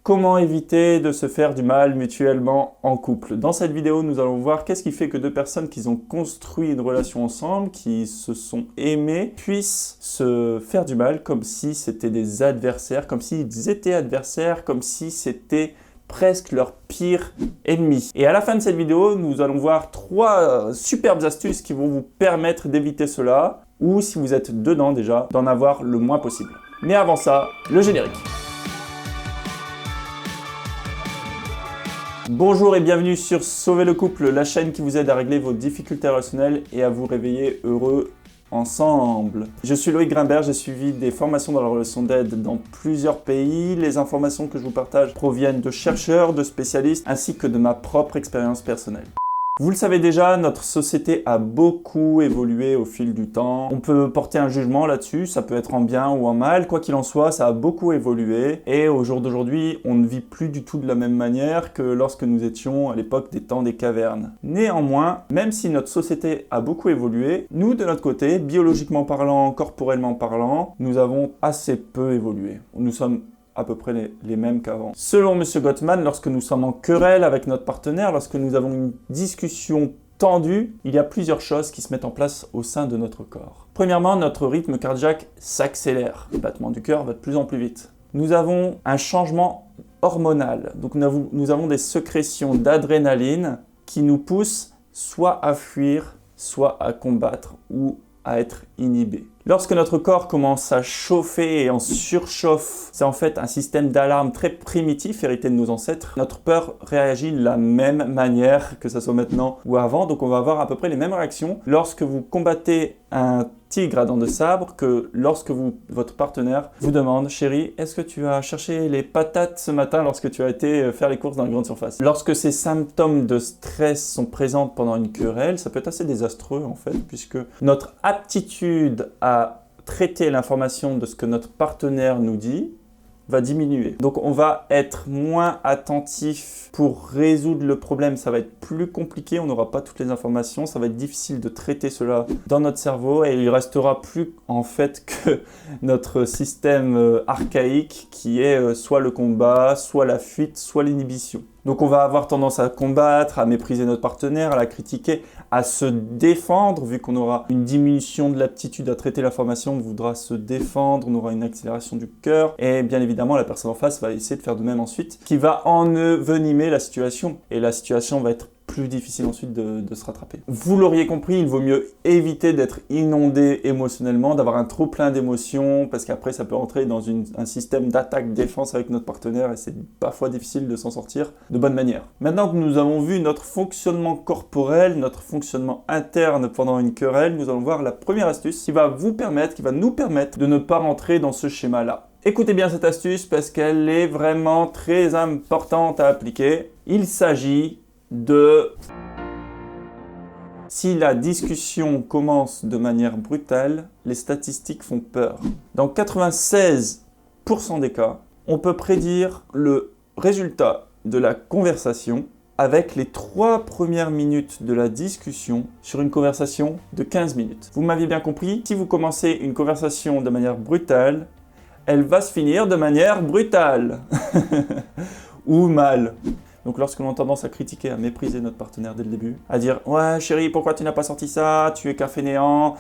Comment éviter de se faire du mal mutuellement en couple? Dans cette vidéo, nous allons voir qu'est-ce qui fait que deux personnes qui ont construit une relation ensemble, qui se sont aimées, puissent se faire du mal comme si c'était des adversaires, comme s'ils étaient adversaires, comme si c'était presque leur pire ennemi. Et à la fin de cette vidéo, nous allons voir 3 superbes astuces qui vont vous permettre d'éviter cela, ou si vous êtes dedans déjà, d'en avoir le moins possible. Mais avant ça, le générique. Bonjour et bienvenue sur Sauver le couple, la chaîne qui vous aide à régler vos difficultés relationnelles et à vous réveiller heureux ensemble. Je suis Loïc Grimbert, j'ai suivi des formations dans la relation d'aide dans plusieurs pays. Les informations que je vous partage proviennent de chercheurs, de spécialistes, ainsi que de ma propre expérience personnelle. Vous le savez déjà, notre société a beaucoup évolué au fil du temps. On peut porter un jugement là-dessus, ça peut être en bien ou en mal. Quoi qu'il en soit, ça a beaucoup évolué. Et au jour d'aujourd'hui, on ne vit plus du tout de la même manière que lorsque nous étions à l'époque des temps des cavernes. Néanmoins, même si notre société a beaucoup évolué, nous de notre côté, biologiquement parlant, corporellement parlant, nous avons assez peu évolué. Nous sommes à peu près les mêmes qu'avant. Selon M. Gottman, lorsque nous sommes en querelle avec notre partenaire, lorsque nous avons une discussion tendue, il y a plusieurs choses qui se mettent en place au sein de notre corps. Premièrement, notre rythme cardiaque s'accélère. Le battement du cœur va de plus en plus vite. Nous avons un changement hormonal. Donc nous avons des sécrétions d'adrénaline qui nous poussent soit à fuir, soit à combattre ou à être inhibé. Lorsque notre corps commence à chauffer et en surchauffe, c'est en fait un système d'alarme très primitif hérité de nos ancêtres. Notre peur réagit de la même manière, que ce soit maintenant ou avant, donc on va avoir à peu près les mêmes réactions lorsque vous combattez un tigre à dents de sabre que lorsque votre partenaire vous demande « Chérie, est-ce que tu as cherché les patates ce matin lorsque tu as été faire les courses dans la grande surface ?» Lorsque ces symptômes de stress sont présents pendant une querelle, ça peut être assez désastreux en fait, puisque notre aptitude à traiter l'information de ce que notre partenaire nous dit va diminuer. Donc on va être moins attentif pour résoudre le problème, ça va être plus compliqué, on n'aura pas toutes les informations, ça va être difficile de traiter cela dans notre cerveau et il restera plus en fait que notre système archaïque qui est soit le combat, soit la fuite, soit l'inhibition. Donc on va avoir tendance à combattre, à mépriser notre partenaire, à la critiquer, à se défendre, vu qu'on aura une diminution de l'aptitude à traiter l'information, on voudra se défendre, on aura une accélération du cœur, et bien évidemment la personne en face va essayer de faire de même ensuite, qui va envenimer la situation, et la situation va être plus difficile ensuite de se rattraper. Vous l'auriez compris, il vaut mieux éviter d'être inondé émotionnellement, d'avoir un trop plein d'émotions, parce qu'après ça peut entrer dans un système d'attaque-défense avec notre partenaire et c'est parfois difficile de s'en sortir de bonne manière. Maintenant que nous avons vu notre fonctionnement corporel, notre fonctionnement interne pendant une querelle, nous allons voir la première astuce qui va nous permettre de ne pas rentrer dans ce schéma-là. Écoutez bien cette astuce parce qu'elle est vraiment très importante à appliquer. Il s'agit si la discussion commence de manière brutale, les statistiques font peur. Dans 96% des cas, on peut prédire le résultat de la conversation avec les 3 premières minutes de la discussion sur une conversation de 15 minutes. Vous m'aviez bien compris, si vous commencez une conversation de manière brutale, elle va se finir de manière brutale ou mal. Donc lorsque l'on a tendance à critiquer, à mépriser notre partenaire dès le début, à dire « Ouais chérie, pourquoi tu n'as pas sorti ça? Tu es qu'un fainéant,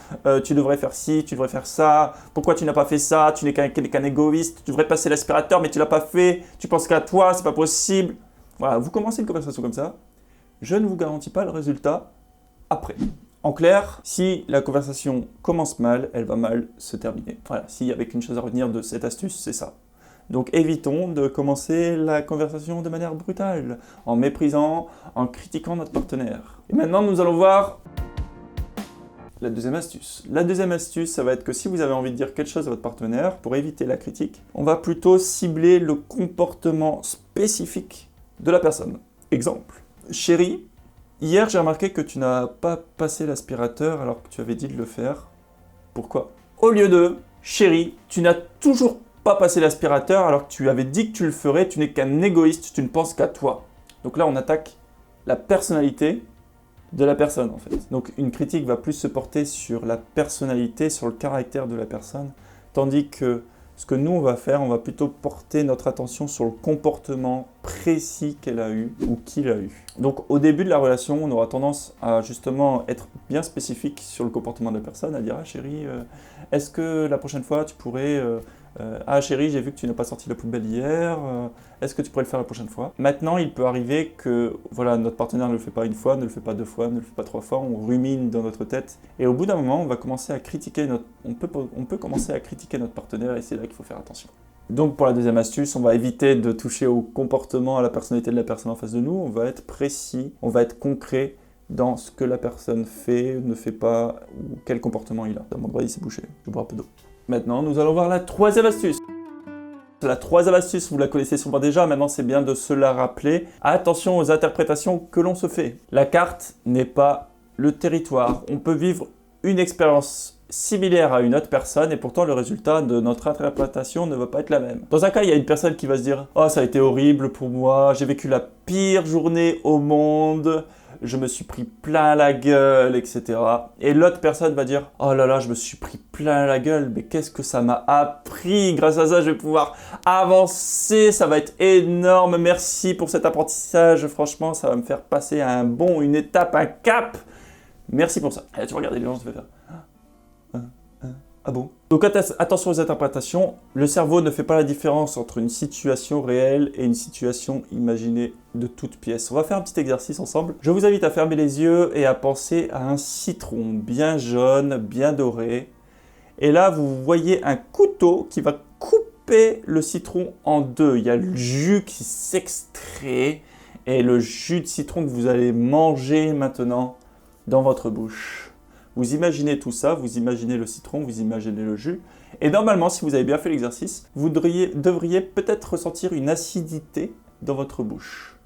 tu devrais faire ci, tu devrais faire ça, pourquoi tu n'as pas fait ça? Tu n'es qu'un égoïste, tu devrais passer l'aspirateur mais tu l'as pas fait, tu penses qu'à toi, c'est pas possible. » Voilà, vous commencez une conversation comme ça, je ne vous garantis pas le résultat après. En clair, si la conversation commence mal, elle va mal se terminer. Voilà, s'il y avait qu'une chose à retenir de cette astuce, c'est ça. Donc évitons de commencer la conversation de manière brutale, en méprisant, en critiquant notre partenaire. Et maintenant, nous allons voir la deuxième astuce. La deuxième astuce, ça va être que si vous avez envie de dire quelque chose à votre partenaire, pour éviter la critique, on va plutôt cibler le comportement spécifique de la personne. Exemple, chérie, hier j'ai remarqué que tu n'as pas passé l'aspirateur alors que tu avais dit de le faire. Pourquoi? Au lieu de, chérie, tu n'as toujours pas passer l'aspirateur alors que tu avais dit que tu le ferais, tu n'es qu'un égoïste, tu ne penses qu'à toi. Donc là, on attaque la personnalité de la personne en fait. Donc une critique va plus se porter sur la personnalité, sur le caractère de la personne, tandis que Ce que nous, on va faire, on va plutôt porter notre attention sur le comportement précis qu'elle a eu ou qu'il a eu. Donc, au début de la relation, on aura tendance à justement être bien spécifique sur le comportement de la personne, à dire « Ah chérie, est-ce que la prochaine fois, tu pourrais… ah chérie, j'ai vu que tu n'as pas sorti la poubelle hier, est-ce que tu pourrais le faire la prochaine fois ?» Maintenant, il peut arriver que voilà, notre partenaire ne le fait pas une fois, ne le fait pas deux fois, ne le fait pas trois fois, on rumine dans notre tête. Et au bout d'un moment, on va commencer à critiquer on peut commencer à critiquer notre partenaire et c'est là qu'il faut faire attention. Donc pour la deuxième astuce, on va éviter de toucher au comportement, à la personnalité de la personne en face de nous. On va être précis, on va être concret dans ce que la personne fait, ne fait pas, ou quel comportement il a. Dans mon droit, il s'est bouché, je bois un peu d'eau. Maintenant, nous allons voir la troisième astuce. La troisième astuce, vous la connaissez sûrement déjà, maintenant c'est bien de se la rappeler. Attention aux interprétations que l'on se fait. La carte n'est pas le territoire. On peut vivre une expérience similaire à une autre personne et pourtant le résultat de notre interprétation ne va pas être la même. Dans un cas, il y a une personne qui va se dire « Oh, ça a été horrible pour moi, j'ai vécu la pire journée au monde ». Je me suis pris plein la gueule, etc. Et l'autre personne va dire « Oh là là, je me suis pris plein la gueule, mais qu'est-ce que ça m'a appris. Grâce à ça, je vais pouvoir avancer, ça va être énorme. Merci pour cet apprentissage, franchement, ça va me faire passer à un bond, une étape, un cap. Merci pour ça. » Et tu vas regarder les gens, tu vas faire « Ah bon ?» Donc attention aux interprétations, le cerveau ne fait pas la différence entre une situation réelle et une situation imaginée de toute pièce. On va faire un petit exercice ensemble. Je vous invite à fermer les yeux et à penser à un citron bien jaune, bien doré. Et là, vous voyez un couteau qui va couper le citron en deux. Il y a le jus qui s'extrait et le jus de citron que vous allez manger maintenant dans votre bouche. Vous imaginez tout ça, vous imaginez le citron, vous imaginez le jus. Et normalement, si vous avez bien fait l'exercice, vous devriez peut-être ressentir une acidité dans votre bouche.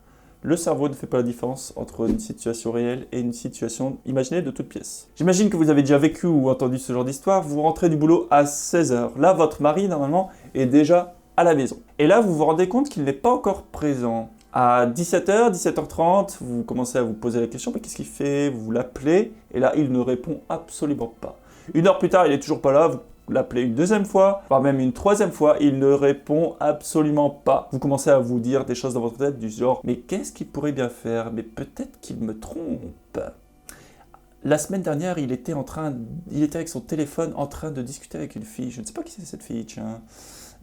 Le cerveau ne fait pas la différence entre une situation réelle et une situation imaginée de toute pièce. J'imagine que vous avez déjà vécu ou entendu ce genre d'histoire. Vous rentrez du boulot à 16 h. Là, votre mari, normalement, est déjà à la maison. Et là, vous vous rendez compte qu'il n'est pas encore présent. À 17 h, 17 h 30, vous commencez à vous poser la question, mais qu'est-ce qu'il fait? Vous l'appelez, et là, il ne répond absolument pas. Une heure plus tard, il n'est toujours pas là, vous l'appelez une deuxième fois, voire même une troisième fois, il ne répond absolument pas. Vous commencez à vous dire des choses dans votre tête du genre, mais qu'est-ce qu'il pourrait bien faire? Mais peut-être qu'il me trompe. La semaine dernière, il était avec son téléphone en train de discuter avec une fille. Je ne sais pas qui c'est cette fille, tiens.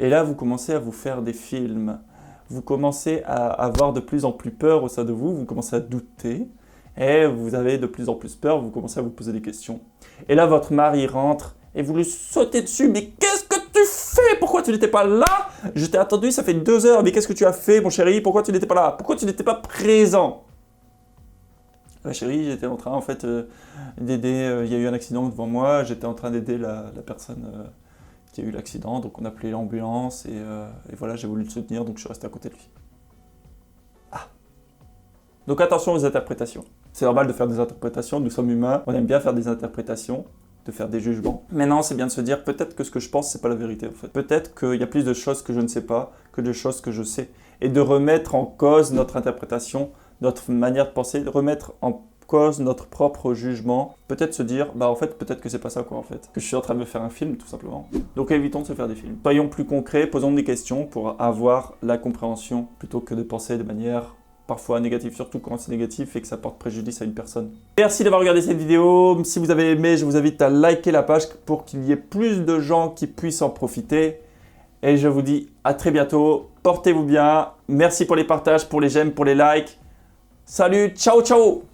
Et là, vous commencez à vous faire des films. Vous commencez à avoir de plus en plus peur au sein de vous, vous commencez à douter, et vous avez de plus en plus peur, vous commencez à vous poser des questions. Et là, votre mari rentre, et vous lui sautez dessus, mais qu'est-ce que tu fais? Pourquoi tu n'étais pas là? Je t'ai attendu, ça fait 2 heures, mais qu'est-ce que tu as fait, mon chéri? Pourquoi tu n'étais pas là? Pourquoi tu n'étais pas présent? Chérie, j'étais en train, en fait, d'aider, il y a eu un accident devant moi, j'étais en train d'aider la personne… qui a eu l'accident, donc on a appelé l'ambulance et voilà, j'ai voulu le soutenir, donc je suis resté à côté de lui. Ah. Donc attention aux interprétations. C'est normal de faire des interprétations, nous sommes humains, on aime bien faire des interprétations, de faire des jugements. Maintenant, c'est bien de se dire, peut-être que ce que je pense, c'est pas la vérité en fait. Peut-être qu'il y a plus de choses que je ne sais pas, que de choses que je sais. Et de remettre en cause notre interprétation, notre manière de penser, de remettre en cause notre propre jugement, peut-être se dire, bah en fait, peut-être que c'est pas ça quoi en fait, que je suis en train de me faire un film tout simplement. Donc évitons de se faire des films. Soyons plus concrets, posons des questions pour avoir la compréhension, plutôt que de penser de manière parfois négative, surtout quand c'est négatif et que ça porte préjudice à une personne. Merci d'avoir regardé cette vidéo, si vous avez aimé, je vous invite à liker la page pour qu'il y ait plus de gens qui puissent en profiter. Et je vous dis à très bientôt, portez-vous bien, merci pour les partages, pour les j'aime, pour les likes. Salut, ciao ciao!